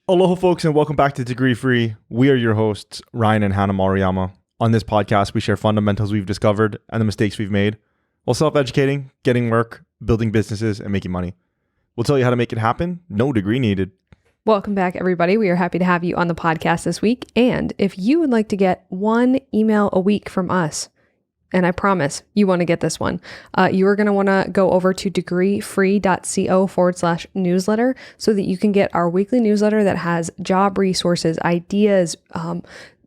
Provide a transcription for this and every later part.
Aloha, folks, and welcome back to Degree Free. We are your hosts, Ryan and Hannah Maruyama. On this podcast, we share fundamentals we've discovered and the mistakes we've made while self-educating, getting work, building businesses, and making money. We'll tell you how to make it happen. No degree needed. Welcome back, everybody. We are happy to have you on the podcast this week. And if you would like to get one email a week from us, and I promise you want to get this one, you are going to want to go over to degreefree.co/newsletter so that you can get our weekly newsletter that has job resources, ideas,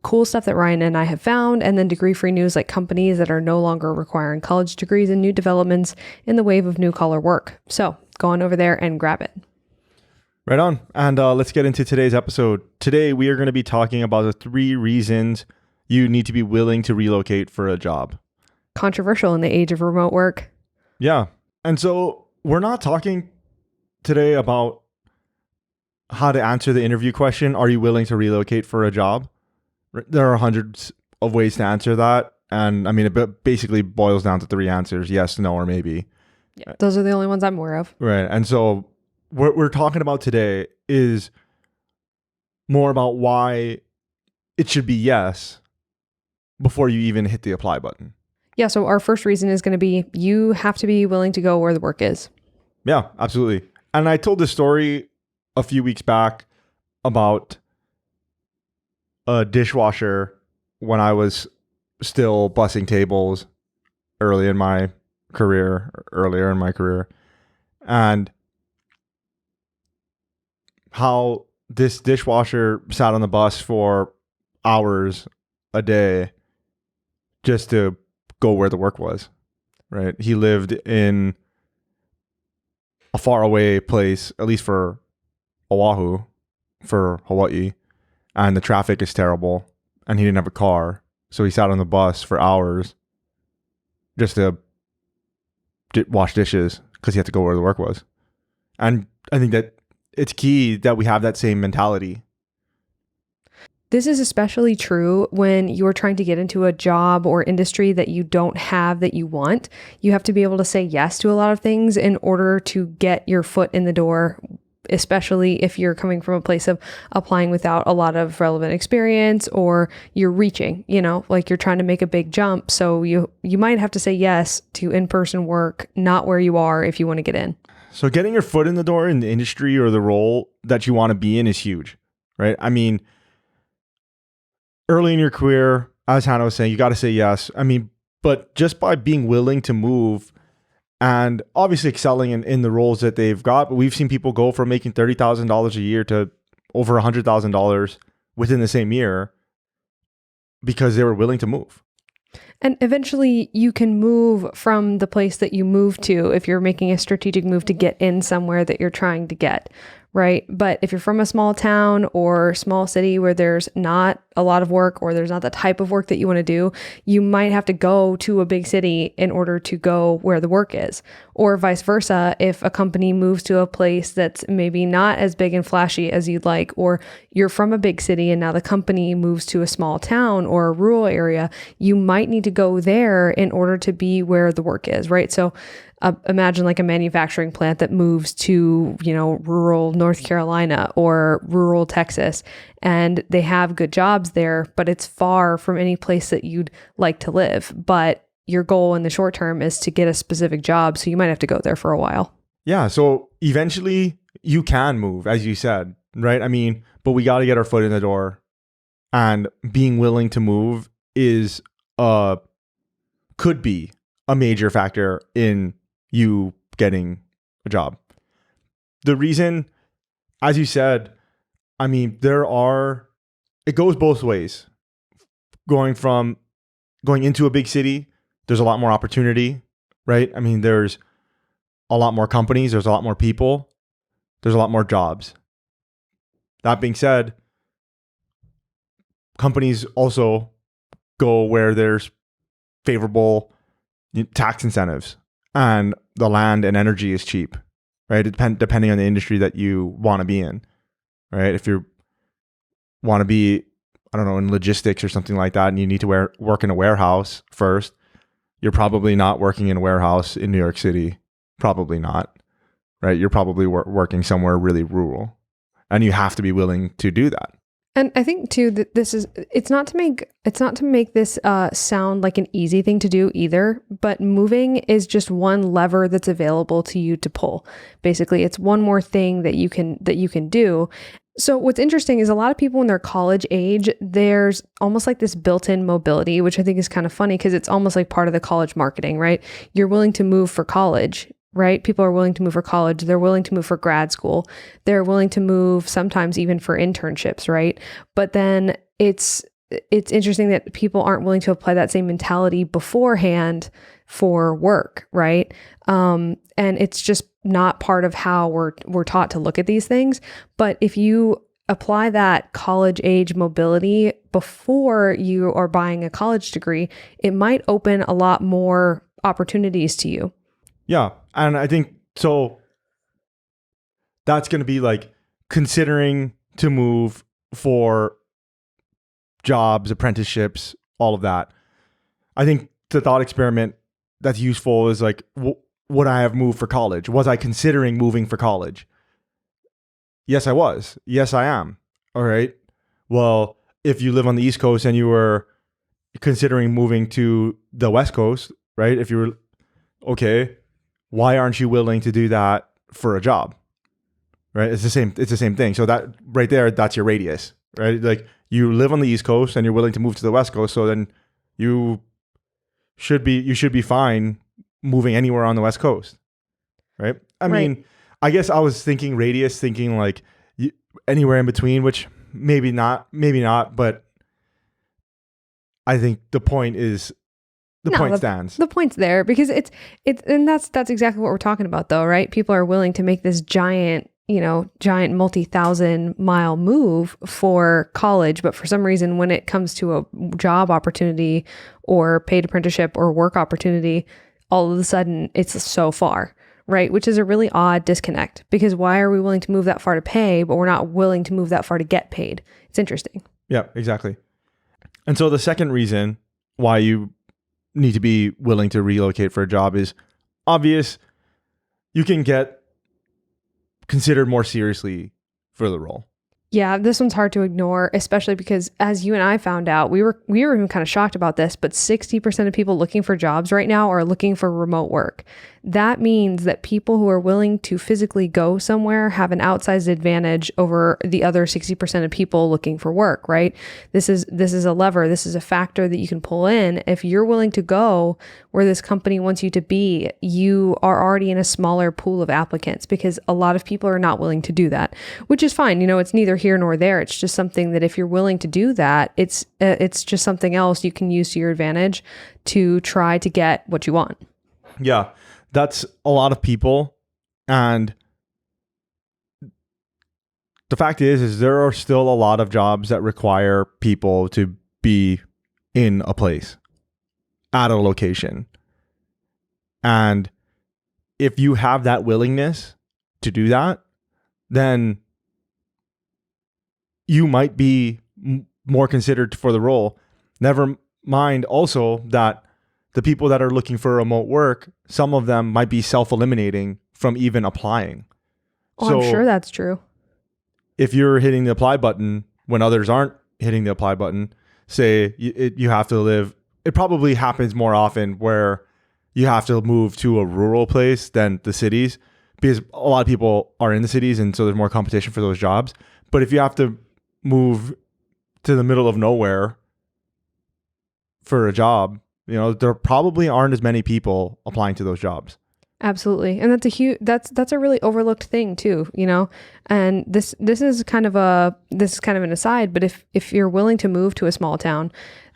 cool stuff that Ryan and I have found, and then degree-free news like companies that are no longer requiring college degrees and new developments in the wave of new collar work. So go on over there and grab it. Right on. And let's get into today's episode. Today, we are going to be talking about the 3 reasons you need to be willing to relocate for a job. Controversial in the age of remote work. Yeah. And so we're not talking today about how to answer the interview question, are you willing to relocate for a job? There are hundreds of ways to answer that. And I mean, it basically boils down to 3 answers, yes, no, or maybe. Yeah, those are the only ones I'm aware of. Right. And so what we're talking about today is more about why it should be yes before you even hit the apply button. Yeah, so our first reason is going to be you have to be willing to go where the work is. Yeah, absolutely. And I told this story a few weeks back about a dishwasher when I was still bussing tables earlier in my career, and how this dishwasher sat on the bus for hours a day just to go where the work was, right? He lived in a faraway place, at least for Oahu, for Hawaii, and the traffic is terrible, and he didn't have a car, so he sat on the bus for hours just to wash dishes because he had to go where the work was. And I think that it's key that we have that same mentality. This is especially true when you're trying to get into a job or industry that you don't have that you want. You have to be able to say yes to a lot of things in order to get your foot in the door, especially if you're coming from a place of applying without a lot of relevant experience, or you're reaching, like you're trying to make a big jump. So you might have to say yes to in-person work, not where you are if you want to get in. So getting your foot in the door in the industry or the role that you want to be in is huge, right? I mean, early in your career, as Hannah was saying, you got to say yes. I mean, but just by being willing to move and obviously excelling in the roles that they've got, but we've seen people go from making $30,000 a year to over $100,000 within the same year because they were willing to move. And eventually you can move from the place that you move to if you're making a strategic move to get in somewhere that you're trying to get, right? But if you're from a small town or small city where there's not a lot of work or there's not the type of work that you want to do, you might have to go to a big city in order to go where the work is. Or vice versa, if a company moves to a place that's maybe not as big and flashy as you'd like, or you're from a big city and now the company moves to a small town or a rural area, you might need to go there in order to be where the work is, right? So imagine like a manufacturing plant that moves to, rural North Carolina or rural Texas, and they have good jobs there, but it's far from any place that you'd like to live. But your goal in the short term is to get a specific job, so you might have to go there for a while. Yeah, so eventually you can move, as you said, right? I mean, but we got to get our foot in the door, and being willing to move is could be a major factor in you getting a job. The reason, as you said, I mean, it goes both ways. Going into a big city, there's a lot more opportunity, right? I mean, there's a lot more companies, there's a lot more people, there's a lot more jobs. That being said, companies also go where there's favorable tax incentives and the land and energy is cheap, right? Depending on the industry that you want to be in, right? If you want to be, I don't know, in logistics or something like that, and you need to work in a warehouse first, you're probably not working in a warehouse in New York City. Probably not, right? You're probably working somewhere really rural. and you have to be willing to do that. And I think too that it's not to make this sound like an easy thing to do either, but moving is just one lever that's available to you to pull. Basically, it's one more thing that you can do. So what's interesting is a lot of people in their college age, there's almost like this built-in mobility, which I think is kind of funny because it's almost like part of the college marketing, right? You're willing to move for college, right? People are willing to move for college. They're willing to move for grad school. They're willing to move sometimes even for internships, right? But then it's interesting that people aren't willing to apply that same mentality beforehand for work, right? And it's just not part of how we're taught to look at these things. But if you apply that college age mobility before you are buying a college degree, it might open a lot more opportunities to you. Yeah. And I think so that's going to be like considering to move for jobs, apprenticeships, all of that. I think the thought experiment that's useful is like, would I have moved for college? Was I considering moving for college? Yes, I was. Yes, I am. All right. Well, if you live on the East Coast and you were considering moving to the West Coast, right? If you were, okay, why aren't you willing to do that for a job? Right? It's the same thing. So that right there, that's your radius, right? Like you live on the East Coast and you're willing to move to the West Coast. So then you should be fine moving anywhere on the West Coast. Right? I mean, I guess I was thinking radius, thinking like anywhere in between, which maybe not, but I think the point stands. The point's there because it's and that's exactly what we're talking about though, right? People are willing to make this giant multi-thousand-mile move for college, but for some reason when it comes to a job opportunity or paid apprenticeship or work opportunity, all of a sudden it's so far, right? Which is a really odd disconnect because why are we willing to move that far to pay, but we're not willing to move that far to get paid? It's interesting. Yeah, exactly. And so the second reason why you need to be willing to relocate for a job is obvious. You can get considered more seriously for the role. Yeah, this one's hard to ignore, especially because as you and I found out, we were even kind of shocked about this, but 60% of people looking for jobs right now are looking for remote work. That means that people who are willing to physically go somewhere have an outsized advantage over the other 60% of people looking for work, right? This is a lever. This is a factor that you can pull in. If you're willing to go where this company wants you to be, you are already in a smaller pool of applicants because a lot of people are not willing to do that, which is fine. It's neither here nor there. It's just something that if you're willing to do that, it's just something else you can use to your advantage to try to get what you want. Yeah. That's a lot of people. And the fact is there are still a lot of jobs that require people to be in a place at a location. And if you have that willingness to do that, then you might be more considered for the role. Never mind also that the people that are looking for remote work, some of them might be self-eliminating from even applying. Oh, I'm sure that's true. If you're hitting the apply button when others aren't hitting the apply button, say you have to live, it probably happens more often where you have to move to a rural place than the cities because a lot of people are in the cities and so there's more competition for those jobs. But if you have to move to the middle of nowhere for a job, there probably aren't as many people applying to those jobs. Absolutely. And that's a really overlooked thing too, and this is kind of an aside, but if you're willing to move to a small town,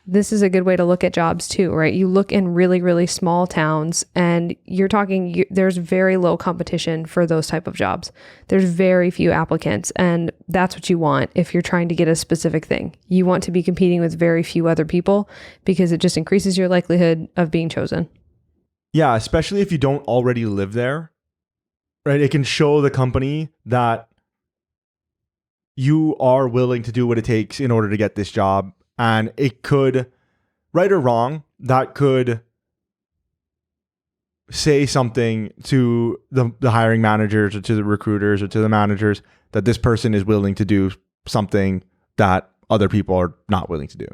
this is a good way to look at jobs too, right? You look in really, really small towns and there's very low competition for those type of jobs. There's very few applicants and that's what you want if you're trying to get a specific thing. You want to be competing with very few other people because it just increases your likelihood of being chosen. Yeah, especially if you don't already live there, right? It can show the company that you are willing to do what it takes in order to get this job. And it could, right or wrong, that could say something to the hiring managers or to the recruiters or to the managers that this person is willing to do something that other people are not willing to do.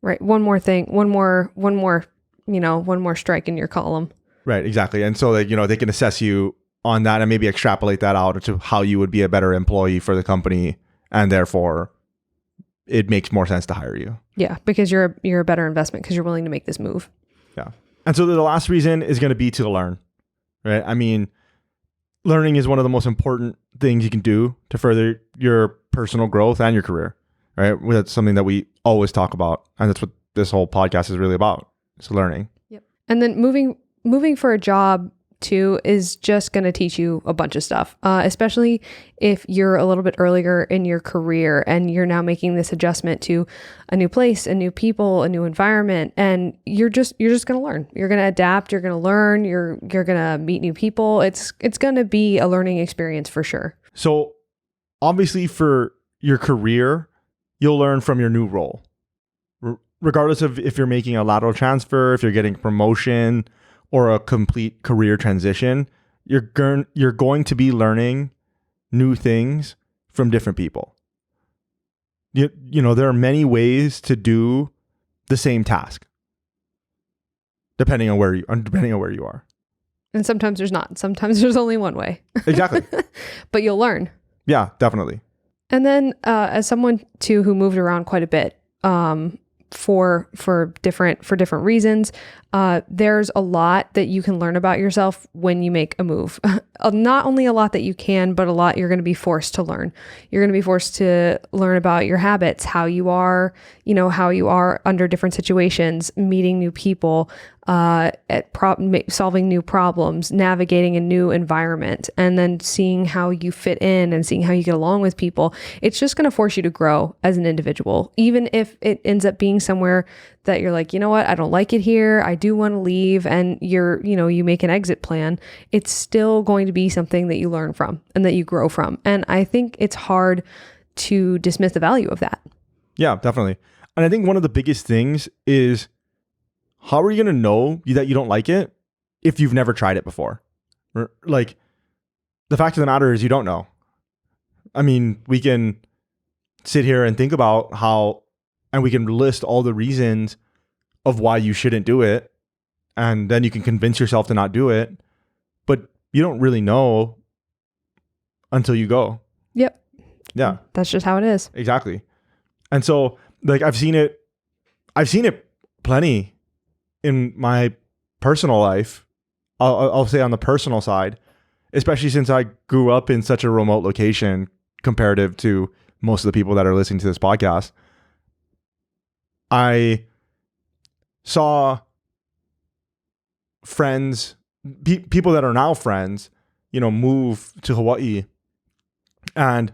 Right. One more thing, one more, one more strike in your column. Right. Exactly. And so that, they can assess you on that and maybe extrapolate that out into how you would be a better employee for the company. And therefore it makes more sense to hire you. Yeah. Because you're a better investment because you're willing to make this move. Yeah. And so the last reason is going to be to learn, right? I mean, learning is one of the most important things you can do to further your personal growth and your career, right? That's something that we always talk about. And that's what this whole podcast is really about. It's learning. Yep. And then moving for a job too is just going to teach you a bunch of stuff, especially if you're a little bit earlier in your career and you're now making this adjustment to a new place, a new people, a new environment, and you're just going to learn. You're going to adapt. You're going to learn. You're going to meet new people. It's going to be a learning experience for sure. So obviously for your career, you'll learn from your new role, regardless of if you're making a lateral transfer, if you're getting promotion, or a complete career transition. You're going to be learning new things from different people. You know, there are many ways to do the same task, depending on where you are. And sometimes there's not. Sometimes there's only one way. Exactly. But you'll learn. Yeah, definitely. And then as someone too who moved around quite a bit, for different reasons, there's a lot that you can learn about yourself when you make a move. Not only a lot that you can, but a lot you're going to be forced to learn. You're going to be forced to learn about your habits, how you are under different situations, meeting new people, solving new problems, navigating a new environment, and then seeing how you fit in and seeing how you get along with people. It's just going to force you to grow as an individual, even if it ends up being somewhere that you're like, you know what, I don't like it here. I do want to leave. And you make an exit plan. It's still going to be something that you learn from and that you grow from. And I think it's hard to dismiss the value of that. Yeah, definitely. And I think one of the biggest things is, how are you going to know that you don't like it if you've never tried it before? Like, the fact of the matter is you don't know. I mean, we can sit here and think about and we can list all the reasons of why you shouldn't do it. And then you can convince yourself to not do it. But you don't really know until you go. Yep. Yeah. That's just how it is. Exactly. And so, like, I've seen it plenty in my personal life. I'll say on the personal side, especially since I grew up in such a remote location comparative to most of the people that are listening to this podcast. I saw friends, people that are now friends, move to Hawaii, and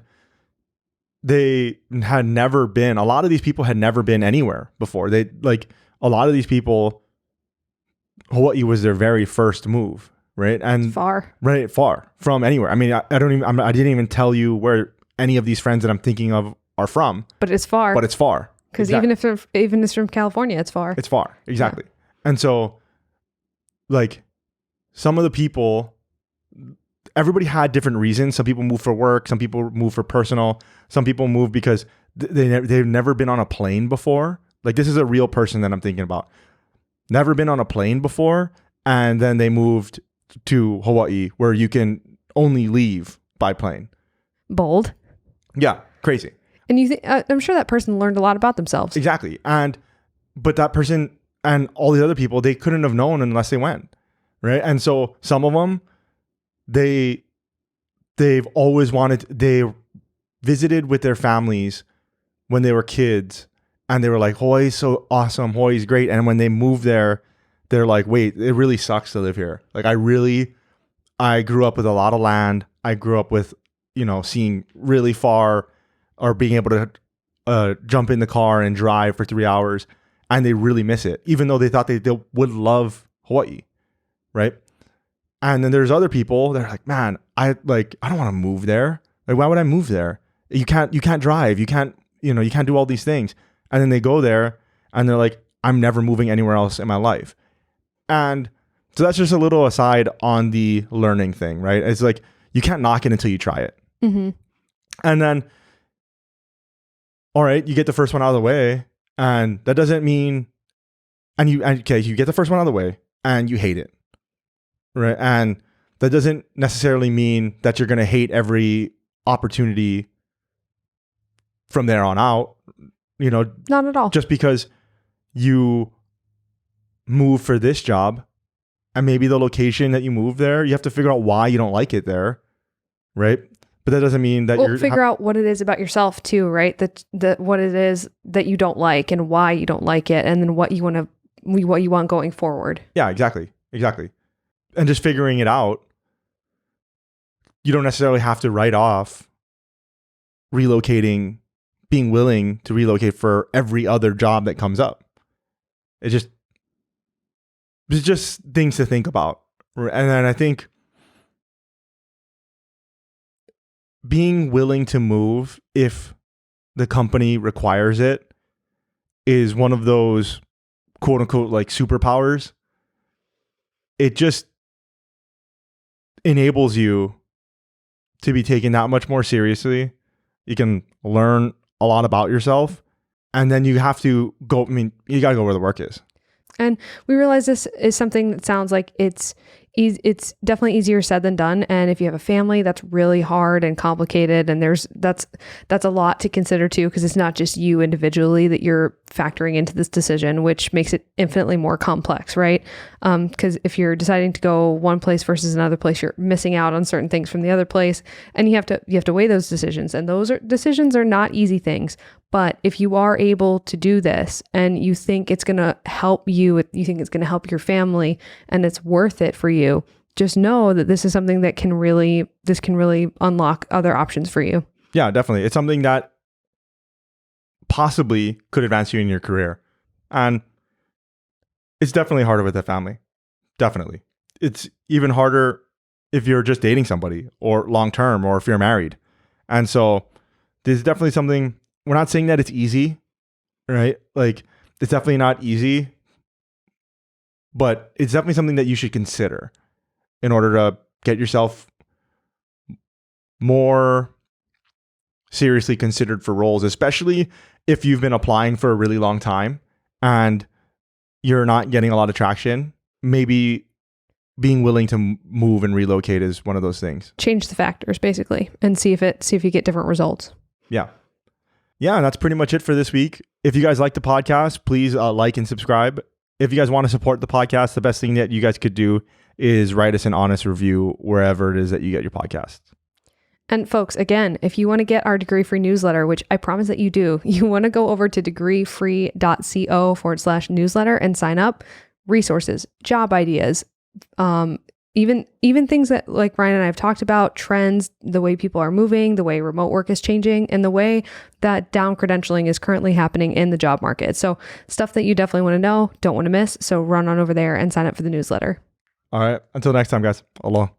a lot of these people had never been anywhere before. A lot of these people, Hawaii was their very first move, right? And far from anywhere. I mean, I didn't even tell you where any of these friends that I'm thinking of are from. But it's far. Because exactly. even if it's from California, it's far. It's far. Exactly. Yeah. And so, like, some of the people, everybody had different reasons. Some people move for work. Some people move for personal. Some people move because they've never been on a plane before. Like, this is a real person that I'm thinking about. Never been on a plane before. And then they moved to Hawaii, where you can only leave by plane. Bold. Yeah. Crazy. And I'm sure that person learned a lot about themselves. Exactly. But that person and all the other people, they couldn't have known unless they went. Right. And so some of them, they've always they visited with their families when they were kids, and they were like, Hawaii's so awesome. Hawaii's great. And when they moved there, they're like, wait, it really sucks to live here. Like, I grew up with a lot of land. I grew up with, seeing really far, or being able to jump in the car and drive for 3 hours, and they really miss it, even though they thought they would love Hawaii, right? And then there's other people that are like, man, I don't want to move there. Like, why would I move there? You can't drive. You can't do all these things. And then they go there and they're like, I'm never moving anywhere else in my life. And so that's just a little aside on the learning thing, right? It's like, you can't knock it until you try it. Mm-hmm. And then, all right, you get the first one out of the way, and that doesn't mean, you get the first one out of the way and you hate it, right? And that doesn't necessarily mean that you're going to hate every opportunity from there on out, Not at all. just because you move for this job and maybe the location that you move there, you have to figure out why you don't like it there, right? But that doesn't mean that you're figure out what it is about yourself too, right? That what it is that you don't like and why you don't like it, and then what you want going forward. Yeah, exactly. And just figuring it out, you don't necessarily have to write off relocating, being willing to relocate for every other job that comes up. It's just things to think about. And then I think being willing to move if the company requires it is one of those quote unquote like superpowers. It just enables you to be taken that much more seriously. You can learn a lot about yourself, and then you have to go. I mean, you got to go where the work is. And we realize this is something that sounds like it's definitely easier said than done. And if you have a family, that's really hard and complicated. And that's a lot to consider too, because it's not just you individually that you're factoring into this decision, which makes it infinitely more complex, right? Because if you're deciding to go one place versus another place, you're missing out on certain things from the other place, and you have to weigh those decisions. And decisions are not easy things. But if you are able to do this and you think it's going to help you think it's going to help your family, and it's worth it for you, just know that this is something that can really unlock other options for you. Yeah, definitely. It's something that possibly could advance you in your career. And it's definitely harder with a family. Definitely. It's even harder if you're just dating somebody or long term, or if you're married. And so there's definitely something. We're not saying that it's easy, right? Like, it's definitely not easy, but it's definitely something that you should consider in order to get yourself more seriously considered for roles, especially if you've been applying for a really long time and you're not getting a lot of traction. Maybe being willing to move and relocate is one of those things. Change the factors basically, and see if you get different results. Yeah, and that's pretty much it for this week. If you guys like the podcast, please like and subscribe. If you guys want to support the podcast, the best thing that you guys could do is write us an honest review wherever it is that you get your podcasts. And folks, again, if you want to get our degree-free newsletter, which I promise that you do, you want to go over to degreefree.co/newsletter and sign up. Resources, job ideas, even things that like Ryan and I have talked about, trends, the way people are moving, the way remote work is changing, and the way that down credentialing is currently happening in the job market. So stuff that you definitely want to know, don't want to miss. So run on over there and sign up for the newsletter. All right. Until next time, guys. Aloha.